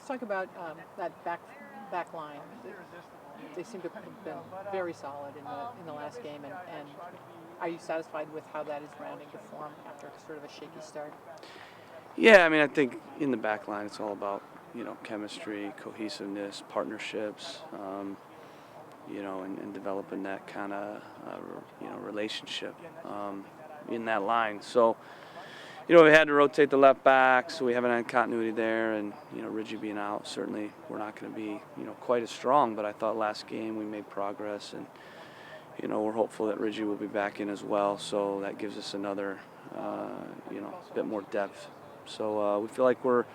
talk about that back line. They seem to have been very solid in the last game, and are you satisfied with how that is rounding to form after sort of a shaky start? Yeah, I mean, I think in the back line it's all about, chemistry, cohesiveness, partnerships, and developing that kind of, relationship in that line. So, we had to rotate the left back, so we haven't had continuity there, and, Ridgie being out, certainly we're not going to be, quite as strong, but I thought last game we made progress, and, we're hopeful that Ridgie will be back in as well, so that gives us another, bit more depth. So we feel like we're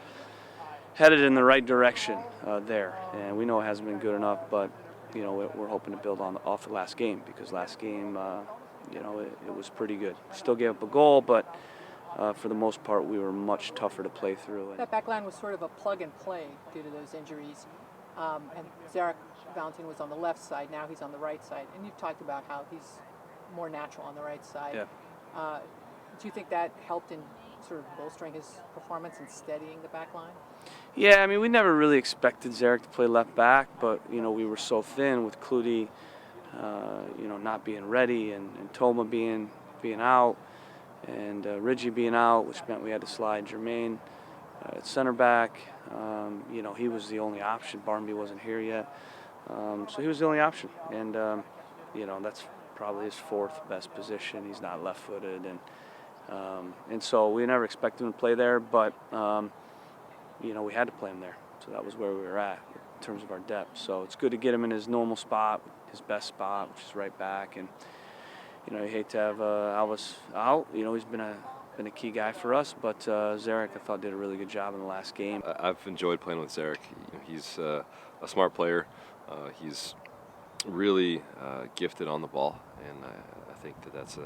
headed in the right direction there, and we know it hasn't been good enough, but, we're hoping to build off the last game, because last game, it was pretty good. Still gave up a goal, but for the most part, we were much tougher to play through. That back line was sort of a plug and play due to those injuries, and Zarek Valentin was on the left side. Now he's on the right side, and you've talked about how he's more natural on the right side. Yeah. Do you think that helped in sort of bolstering his performance and steadying the back line? Yeah, I mean, we never really expected Zarek to play left back, but, we were so thin with Clutie, not being ready, and Toma being out, and Ridgie being out, which meant we had to slide Jermaine at center back. He was the only option. Barnaby wasn't here yet, so he was the only option, and that's probably his fourth best position. He's not left-footed, and so we never expected him to play there, but we had to play him there, so that was where we were at in terms of our depth. So it's good to get him in his normal spot, his best spot, which is right back, and you hate to have Alvis out. He's been a key guy for us, but Zarek, I thought, did a really good job in the last game. I've enjoyed playing with Zarek. He's a smart player. He's really gifted on the ball, and I think that's an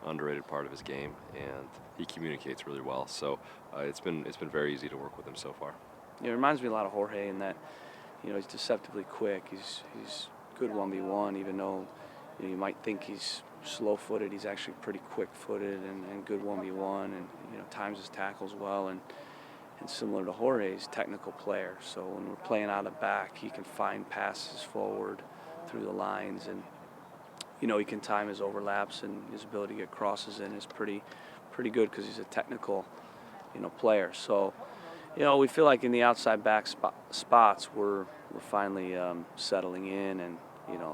underrated part of his game, and he communicates really well. So it's been very easy to work with him so far. It reminds me a lot of Jorge in that he's deceptively quick. He's good 1v1, even though you might think he's slow-footed. He's actually pretty quick-footed and good 1v1, and times his tackles well, and similar to Jorge, he's a technical player. So when we're playing out of back, he can find passes forward through the lines, and he can time his overlaps, and his ability to get crosses in is pretty good because he's a technical player. So we feel like in the outside back spots we're finally settling in, and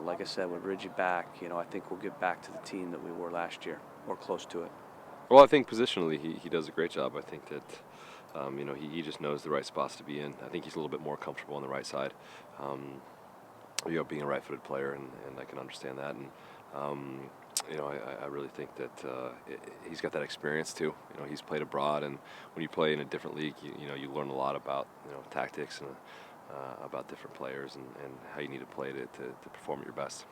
like I said, with Ridgie back, I think we'll get back to the team that we were last year, or close to it. Well, I think positionally he does a great job. I think that he just knows the right spots to be in. I think he's a little bit more comfortable on the right side, being a right-footed player, and I can understand that. And I really think that he's got that experience too. He's played abroad, and when you play in a different league, you learn a lot about tactics and about different players and how you need to play to perform at your best.